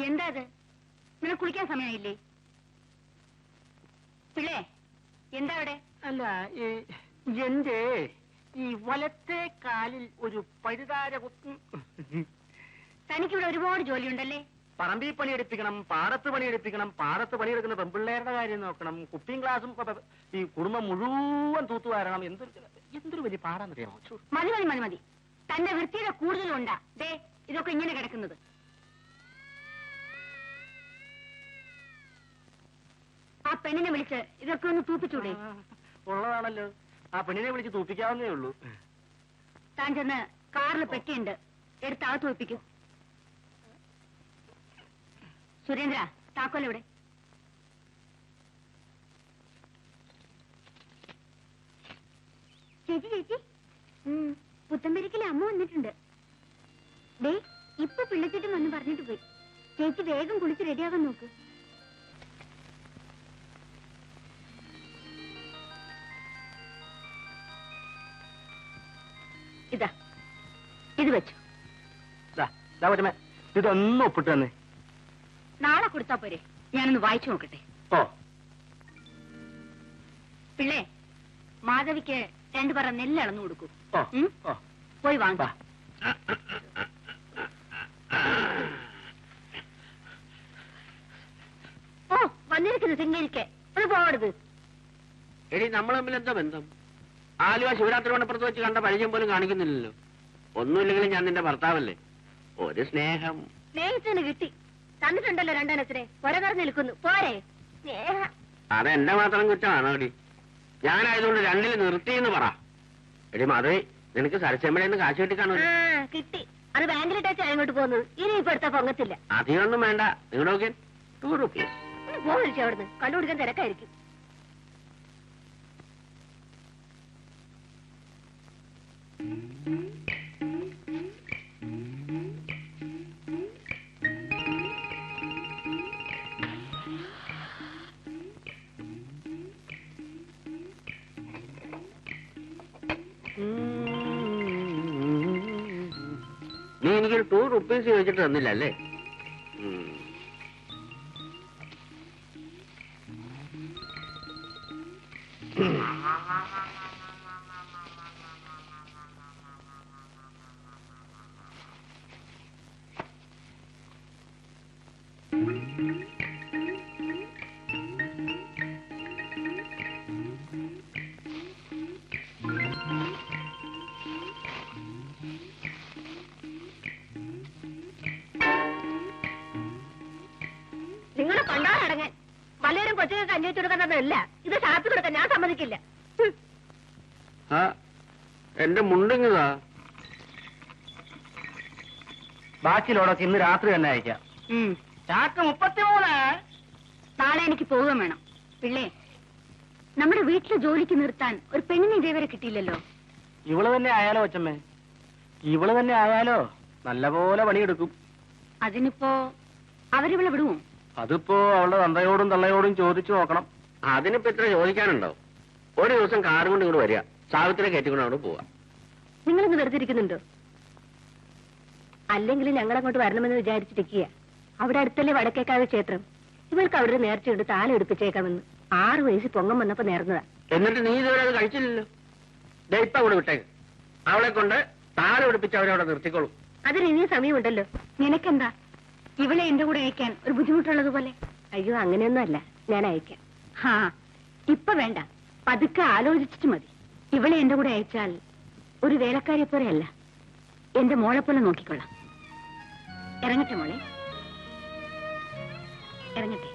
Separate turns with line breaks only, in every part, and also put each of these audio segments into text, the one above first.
എന്താ അത്? നിനക്ക് കുളിക്കാൻ സമയമായില്ലേ? പിള്ളേ, എന്താ അവിടെ?
അല്ല, എന്റെ ഈ വലത്തെ കാലിൽ ഒരു പരിതാര കുത്തും.
തനിക്കിവിടെ ഒരുപാട് ജോലിയുണ്ടല്ലേ?
പറമ്പിൽ പണിയെടുപ്പിക്കണം, പാടത്ത് പണിയെടുപ്പിക്കണം, പാടത്ത് പണിയെടുക്കുന്ന പെൺപിള്ളേരുടെ കാര്യം നോക്കണം, കുപ്പിയും ഗ്ലാസും ഈ കുടുംബം മുഴുവൻ തൂത്തുവാരണം. എന്തൊരു വലിയ പാടാന്നറിയാമോ?
മതി മതി മതി മതി. തന്റെ വൃത്തിയുടെ കൂടുതലുണ്ടാ ദേ ഇതൊക്കെ ഇങ്ങനെ കിടക്കുന്നത്. ആ പെണ്ണിനെ വിളിച്ച് ഇതൊക്കെ ഒന്ന് തൂപ്പിച്ചൂടെ?
ഉള്ളതാണല്ലോ, ആ പെണ്ണിനെ വിളിച്ച് തൂപ്പിക്കാവുന്നേ ഉള്ളൂ.
താൻ ചെന്ന് കാറിൽ പെട്ടിയുണ്ട്, എടുത്ത് അകത്ത് വെപ്പിക്കും. സുരേന്ദ്ര, താക്കോലെവിടെ? ചേച്ചി ചേച്ചി, പുത്തമ്പരിക്കലെ അമ്മ വന്നിട്ടുണ്ട്. ഡേ, ഇപ്പൊ പിള്ളച്ചേട്ടൻ വന്ന് പറഞ്ഞിട്ട് പോയി. ചേച്ചി വേഗം കുളിച്ച് റെഡിയാകാൻ നോക്ക്. ഇതാ, ഇത് വെച്ചു.
ഇതൊന്നും ഒപ്പിട്ട് തന്നെ
നാളെ കൊടുത്താ പോരെ? ഞാനൊന്ന് വായിച്ചു നോക്കട്ടെ.
ഓ
പിള്ളേ, മാധവിക്ക് 2 പറ നെല്ല് അളന്നു കൊടുക്കൂ. പോയി വാങ്ങ. ഓ, വന്നിരിക്കുന്നു സിംഗരിക്ക്. അത് പോകരുത്.
എടി, നമ്മൾ തമ്മിൽ എന്താ ബന്ധം? ആലുവ ശിവരാത്രി മണപ്പുറത്ത് വെച്ച് കണ്ട പരിചയം പോലും കാണിക്കുന്നില്ലല്ലോ. ഒന്നുമില്ലെങ്കിലും ഞാൻ നിന്റെ ഭർത്താവല്ലേ. ഒരു സ്നേഹം.
സ്നേഹിച്ചതിന് കിട്ടി. തന്നിട്ടുണ്ടല്ലോ 2 എണ്ണത്തിനെ. പുറകറന്ന് നിൽക്കുന്നു. പോരെ സ്നേഹ.
അതെന്റെ മാത്രം കുറ്റമാണോ എടി? ഞാനായതുകൊണ്ട് 2ൽ നിർത്തിയെന്ന് പറ. എടി മാധവി, നിനക്ക് സരസമ്മയുടെ കാശ് കിട്ടിക്കാണോ?
കിട്ടി. അത് ബാങ്കിലിട്ടാ അങ്ങോട്ട് പോകുന്നത്. ഇനി ഇപ്പൊ എടുത്താ പൊങ്ങത്തില്ല.
അധികമൊന്നും വേണ്ട. നിങ്ങളുടെ 2 rupees.
പോകലിച്ചു അവിടുന്ന്. കണ്ടുപിടിക്കാൻ തിരക്കായിരിക്കും.
നീ എനിക്കൊരു 2 rupees ചോദിച്ചിട്ട് തന്നില്ല അല്ലേ?
നിങ്ങളെ കണ്ടാലടങ്ങാൻ. വല്ലവരും കൊച്ചുങ്ങൾക്ക് അന്വേഷിച്ചു കൊടുക്കുന്നതല്ല. ഇത് ഷാപ്പിൽ കൊടുക്കാൻ ഞാൻ സമ്മതിക്കില്ല.
എന്റെ മുണ്ടിങ്ങതാ.
ബാക്കിയുള്ളതൊക്കെ ഇന്ന് രാത്രി തന്നെ അയക്കാം. ചാക്ക് 33.
നാളെ എനിക്ക് പോവുകയും വേണം. പിള്ളേ, നമ്മുടെ വീട്ടിലെ ജോലിക്ക് നിർത്താൻ ഒരു പെണ്ണിനെ ഇതേവരെ കിട്ടിയില്ലല്ലോ.
ഇവള് തന്നെ ആയാലോ അച്ഛമ്മേ? ഇവള് തന്നെ ആയാലോ? നല്ലപോലെ പണിയെടുക്കും.
അതിനിപ്പോ അവരിവളെ വിടുമോ?
അതിപ്പോ അവളുടെ തന്തയോടും തള്ളയോടും ചോദിച്ചു നോക്കണം.
അതിനിപ്പോ ഇത്ര ചോദിക്കാനുണ്ടോ? ഒരു ദിവസം കാറും കൊണ്ട് ഇങ്ങോട്ട് വരിക, സാവിത്രിയെ കയറ്റിക്കൊണ്ട് അവിടെ പോവാ.
നിങ്ങളിന്ന് വെറുതെ ഇരിക്കുന്നുണ്ടോ? അല്ലെങ്കിൽ ഞങ്ങളങ്ങോട്ട് വരണമെന്ന് വിചാരിച്ചിരിക്കുക. അവിടെ അടുത്തല്ലേ വടക്കേക്കാവ് ക്ഷേത്രം. ഇവൾക്ക് അവിടെ നേർച്ചയുണ്ട്, താലം എടുപ്പിച്ചേക്കാമെന്ന്. 6 വയസ്സിൽ പൊങ്ങം വന്നപ്പോ നേർന്നതാ.
എന്നിട്ട് നീ ഇതുവരെ അത് കഴിച്ചില്ലല്ലോ. ഇപ്പൊ അവിടെ വിട്ടേക്ക്. അവളെ കൊണ്ട് താലം എടുപ്പിച്ച് അവരവിടെ നിർത്തിക്കോളും.
അതിന് ഇനിയും സമയമുണ്ടല്ലോ. നിനക്കെന്താ ഇവളെ എന്റെ കൂടെ അയക്കാൻ ഒരു ബുദ്ധിമുട്ടുള്ളതുപോലെ? അയ്യോ, അങ്ങനെയൊന്നും അല്ല, ഞാൻ അയക്കാം. ഇപ്പൊ വേണ്ട, പതുക്കെ ആലോചിച്ചിട്ട് മതി. ഇവളെ എന്റെ കൂടെ അയച്ചാൽ ഒരു വേലക്കാരിയെ പോലെയല്ല, എന്റെ മോളെ പോലെ നോക്കിക്കൊള്ളാം. ഇറങ്ങട്ടെ മോളെ, ഇറങ്ങട്ടെ.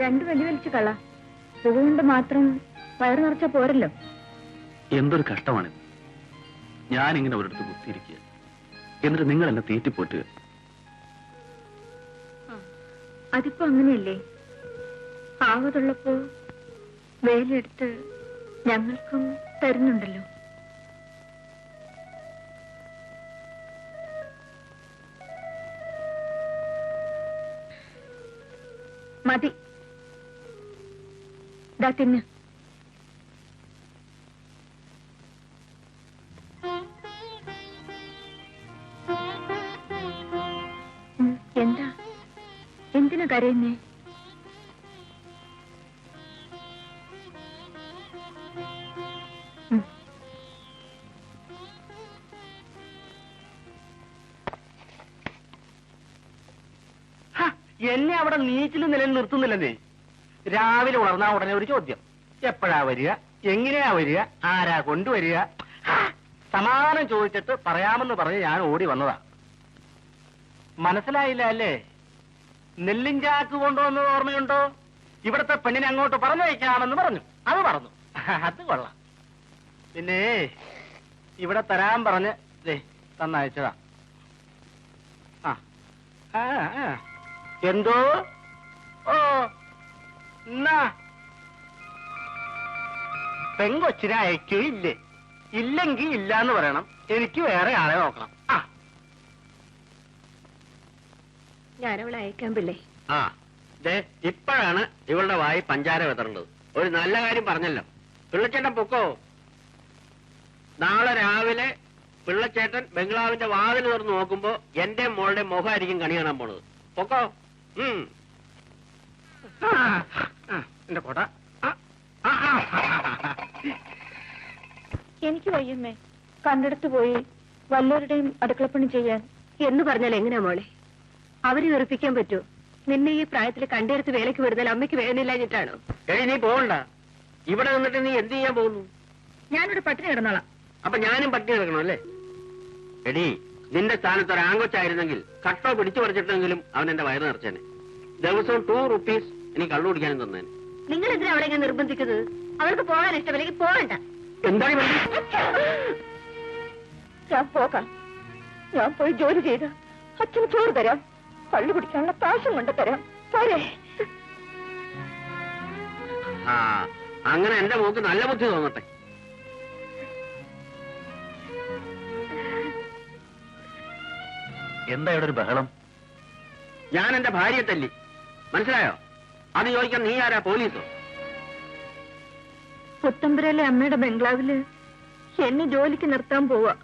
രണ്ടു വലിച്ചു കള. അതുകൊണ്ട് മാത്രം വയറു നിറച്ച പോരല്ലോ.
എന്തൊരു കഷ്ടമാണിത്. ഞാനിങ്ങനെ ഒരിടത്ത് കുത്തിയിരിക്കുക, എന്നിട്ട് നിങ്ങൾ എന്നെ തീറ്റിപ്പോറ്റുക.
അതിപ്പോ അങ്ങനെയല്ലേ? ആവതുള്ളപ്പോ വേലെടുത്ത് ഞങ്ങൾക്കും തരുന്നുണ്ടല്ലോ. മതി, ദാ തിന്ന്. എന്താ, എന്തിനാ കരയുന്നേ?
എന്നെ അവിടെ നീച്ചിൽ നിലയിൽ നിർത്തുന്നില്ലെന്നേ. രാവിലെ ഉണർന്നാ ഉടനെ ഒരു ചോദ്യം, എപ്പോഴാ വരിക, എങ്ങനെയാ വരിക, ആരാ കൊണ്ടുവരിക. സമാധാനം ചോദിച്ചിട്ട് പറയാമെന്ന് പറഞ്ഞ് ഞാൻ ഓടി വന്നതാ. മനസ്സിലായില്ല അല്ലേ? നെല്ലിൻ ചാക്ക് കൊണ്ടുവന്നത് ഓർമ്മയുണ്ടോ? ഇവിടത്തെ പെണ്ണിനെ അങ്ങോട്ട് പറഞ്ഞയക്കാമെന്ന് പറഞ്ഞു, അത് പറഞ്ഞു. അത് കൊള്ളാം. പിന്നെ ഇവിടെ തരാൻ പറഞ്ഞ് തന്നയച്ചതാ. എന്തോ? ഓ, എന്നാ പെങ്കൊച്ചിനെ അയക്കുകയില്ലേ? ഇല്ലെങ്കിൽ ഇല്ലാന്ന് പറയണം. എനിക്ക് വേറെ ആളെ നോക്കണം.
ഞാനവളെ അയക്കാൻ പിള്ളേ.
ആ, ഇപ്പോഴാണ് ഇവളുടെ വായി പഞ്ചാര വിതറേണ്ടത്. ഒരു നല്ല കാര്യം പറഞ്ഞല്ലോ. പിള്ളച്ചേട്ടൻ പൊക്കോ. നാളെ രാവിലെ പിള്ളച്ചേട്ടൻ ബംഗ്ലാവിന്റെ വാതിൽ തുറന്ന് നോക്കുമ്പോ എന്റെ മോളുടെ മുഖമായിരിക്കും കണി കാണാൻ പോണത്. പൊക്കോ.
എന്റെ കോട്ട.
എനിക്ക് വയ്യമ്മേ, കണ്ടെടുത്ത് പോയി വല്ലവരുടെയും അടുക്കളപ്പണി ചെയ്യാൻ. എന്ന് പറഞ്ഞാൽ എങ്ങനെയാ മോളെ? അവരെ വെറുപ്പിക്കാൻ പറ്റൂ? നിന്നെ ഈ പ്രായത്തിൽ കണ്ടെടുത്ത് വേലയ്ക്ക് വിടുന്നാൽ അമ്മയ്ക്ക് വേദനയില്ലാഞ്ഞിട്ടാണോ?
നീ പോകണ്ട. ഇവിടെ നിന്നിട്ട് നീ എന്ത് ചെയ്യാൻ പോകുന്നു?
ഞാനിവിടെ പട്ടിണി കിടന്നോളാം.
അപ്പൊ ഞാനും പട്ടിണി കിടക്കണം അല്ലേ? എടീ, നിന്റെ സ്ഥാനത്ത് ഒരു ആങ്കൊച്ചായിരുന്നെങ്കിൽ കട്ടോ പിടിച്ചു പറിച്ചിട്ടെങ്കിലും അവൻ എന്റെ വയറ് നിറച്ചേനെ. ദിവസവും 2 rupees എനിക്ക് കള്ളു കുടിക്കാനും തന്നേനെ.
നിങ്ങൾ എന്തിനാ അവളെ ഇങ്ങനെ നിർബന്ധിക്കുന്നത്? അവൾക്ക് പോകാൻ ഇഷ്ടമില്ലെങ്കിൽ പോകണ്ട.
എന്താണ്
ഞാൻ പോകാം. ഞാൻ പോയി ജോലി ചെയ്ത് അച്ഛന് ചോറ് തരാം, കള്ളു കുടിക്കാനുള്ള കാശും കൊണ്ട് തരാം. പോരെ?
അങ്ങനെ എന്റെ മോക്ക് നല്ല ബുദ്ധി തോന്നട്ടെ.
എന്താ ഇവിടെ ഒരു ബഹളം?
ഞാൻ എന്റെ ഭാര്യയെ തല്ലി, മനസ്സിലായോ? അത് ചോദിക്കാൻ നീ ആരാ, പോലീസോ?
പുത്തമ്പുരയിലെ അമ്മയുടെ ബംഗ്ലാവില് എന്നെ ജോലിക്ക് നിർത്താൻ പോവാ.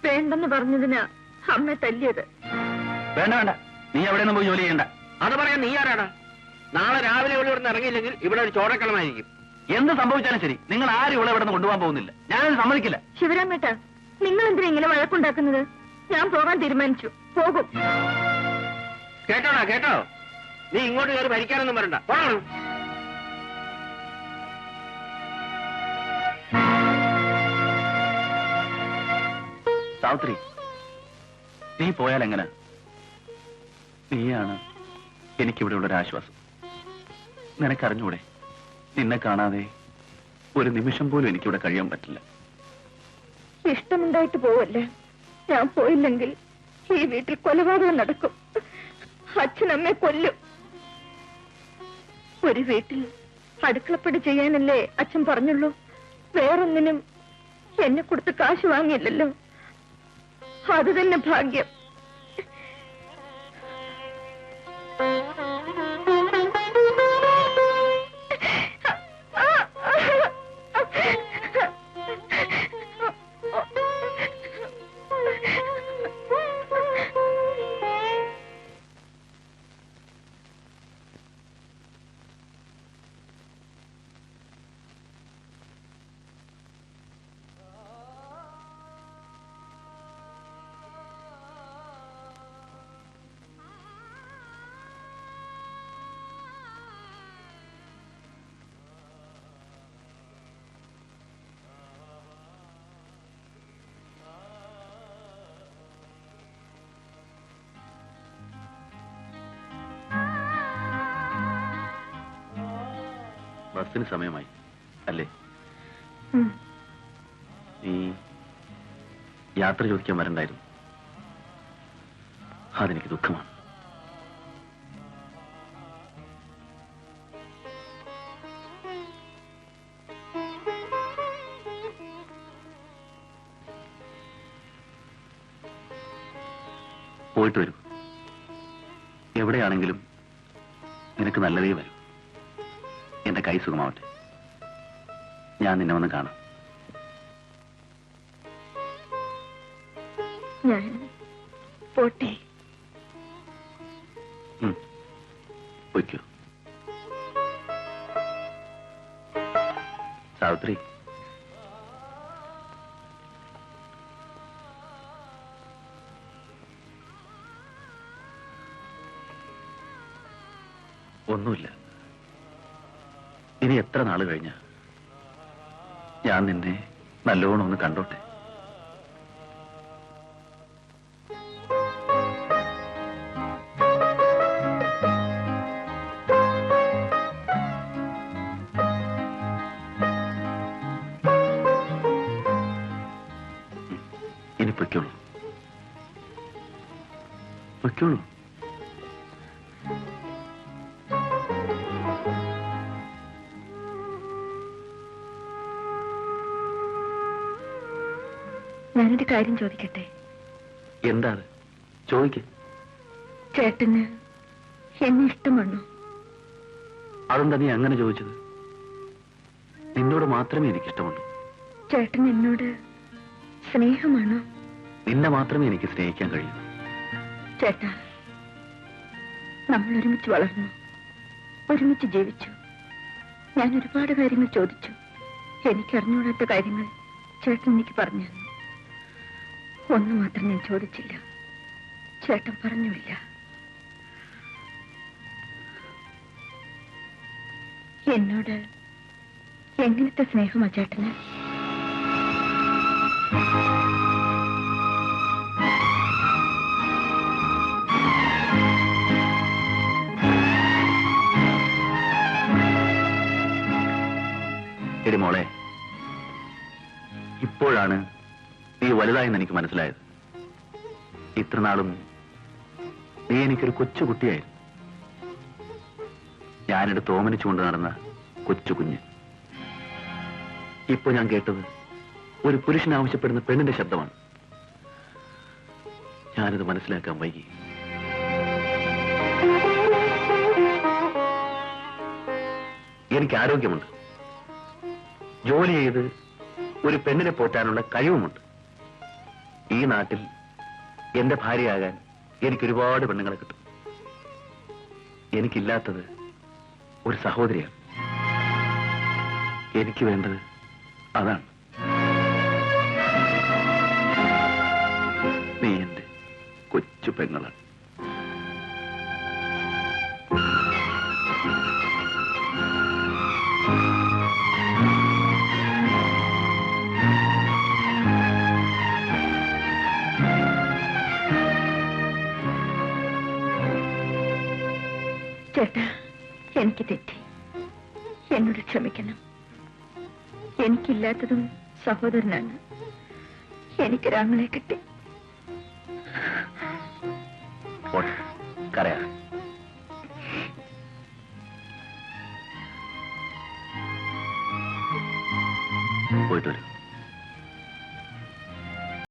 വേണ്ടെന്ന് പറഞ്ഞതിനാ അമ്മ തല്ലിയത്.
വേണ്ട വേണ്ട, നീ എവിടെയൊന്നും പോയി ജോലി ചെയ്യണ്ട.
അത് പറയാൻ നീ ആരാടാ? നാളെ രാവിലെ ഇവിടെ നിന്ന് ഇറങ്ങിയില്ലെങ്കിൽ ഇവിടെ ഒരു ചോരക്കളമായിരിക്കും.
എന്ത് സംഭവിച്ചാലും ശരി, നിങ്ങൾ ആരും ഇവിടെ ഇവിടെ നിന്ന് കൊണ്ടുപോകാൻ പോകുന്നില്ല. ഞാനത് സമ്മതിക്കില്ല.
ശിവരാമേട്ട, നിങ്ങൾ എന്തിനാ ഇങ്ങനെ വഴക്കുണ്ടാക്കുന്നത്? ഞാൻ പോകാൻ തീരുമാനിച്ചു, പോകും.
കേട്ടോടാ, കേട്ടോ? നീ ഇങ്ങോട്ട് കയറി ഭരിക്കാനൊന്നും വരണ്ട. പോകണം.
സാവിത്രി, നീ പോയാൽ എങ്ങനെ? നീയാണ് എനിക്കിവിടെയുള്ള ഒരു ആശ്വാസം. നിനക്കറിഞ്ഞൂടെ, നിന്നെ കാണാതെ ഒരു നിമിഷം പോലും എനിക്കിവിടെ കഴിയാൻ പറ്റില്ല.
ഇഷ്ടമുണ്ടായിട്ട് പോവല്ലേ? ഞാൻ പോയില്ലെങ്കിൽ ഈ വീട്ടിൽ കൊലപാതകം നടക്കും. അച്ഛനമ്മയെ കൊല്ലും. ഒരു വീട്ടിൽ അടുക്കളപ്പടി ചെയ്യാനല്ലേ അച്ഛൻ പറഞ്ഞുള്ളൂ. വേറൊന്നിനും എന്നെ കൊടുത്ത് കാശ് വാങ്ങിയില്ലല്ലോ. അത് തന്നെ ഭാഗ്യം.
ബസ്സിന് സമയമായി അല്ലേ? നീ യാത്ര ചോദിക്കാൻ വരണ്ടായിരുന്നു. അതെനിക്ക് ദുഃഖമാണ്. പോയിട്ട് വരൂ. എവിടെയാണെങ്കിലും നിനക്ക് നല്ലതേ വരും. എന്റെ കൈ സുഖമാവട്ടെ. ഞാൻ നിന്നെ വന്ന് കാണാം.
ഞാൻ പോട്ടെ.
പൊയ്ക്കോ. സാവിത്രി, ഒന്നുമില്ല. ഇനി എത്ര നാള് കഴിഞ്ഞ ഞാൻ നിന്നെ നല്ലോണം ഒന്ന് കണ്ടോട്ടെ. ഇനി പൊയ്ക്കോളൂ, പൊയ്ക്കോളൂ.
ഞാനൊരു കാര്യം ചോദിക്കട്ടെ?
എന്താ ചോദിക്ക.
ചേട്ടന് എന്നെ ഇഷ്ടമാണോ?
അതെന്താ നീ അങ്ങനെ ചോദിച്ചത്? നിന്നോട് മാത്രമേ എനിക്കിഷ്ടമുള്ളൂ.
ചേട്ടൻ എന്നോട് സ്നേഹമാണോ?
നിന്നെ മാത്രമേ എനിക്ക് സ്നേഹിക്കാൻ കഴിയൂ.
ചേട്ടാ, നമ്മൾ ഒരുമിച്ച് വളർന്നു, ഒരുമിച്ച് ജീവിച്ചു. ഞാൻ ഒരുപാട് കാര്യങ്ങൾ ചോദിച്ചു. എനിക്കറിഞ്ഞൂടാത്ത കാര്യങ്ങൾ ചേട്ടൻ എനിക്ക് പറഞ്ഞു തന്നു. ഒന്ന് മാത്രം ഞാൻ ചോദിച്ചില്ല, ചേട്ടൻ പറഞ്ഞുമില്ല. എന്നോട് എങ്ങനത്തെ സ്നേഹമാ ചേട്ടന്?
എടി മോളെ, ഇപ്പോഴാണ് നീ വലുതായെന്ന് എനിക്ക് മനസ്സിലായത്. ഇത്രനാളും നീ എനിക്കൊരു കൊച്ചു കുട്ടിയായിരുന്നു. ഞാനെടുത്ത് ഓമനിച്ചുകൊണ്ട് നടന്ന കൊച്ചു കുഞ്ഞ്. ഇപ്പൊ ഞാൻ കേട്ടത് ഒരു പുരുഷൻ ആവശ്യപ്പെടുന്ന പെണ്ണിന്റെ ശബ്ദമാണ്. ഞാനിത് മനസ്സിലാക്കാൻ വൈകി. എനിക്ക് ആരോഗ്യമുണ്ട്, ജോലി ചെയ്ത് ഒരു പെണ്ണിനെ പോറ്റാനുള്ള കഴിവുമുണ്ട്. ഈ നാട്ടിൽ എന്റെ ഭാര്യയാകാൻ എനിക്ക് ഒരുപാട് പെണ്ണുങ്ങളെ കിട്ടും. എനിക്കില്ലാത്തത് ഒരു സഹോദരിയാണ്. എനിക്ക് വേണ്ടത് അതാണ്. നീ എന്റെ കൊച്ചു പെങ്ങളാണ്.
ചേട്ടാ, എനിക്ക് തെറ്റി, എന്നോട് ക്ഷമിക്കണം. എനിക്കില്ലാത്തതും സഹോദരനാണ്. എനിക്കൊരാങ്ങളെ കിട്ടി.
കരയാ. പോയിട്ട് വരും.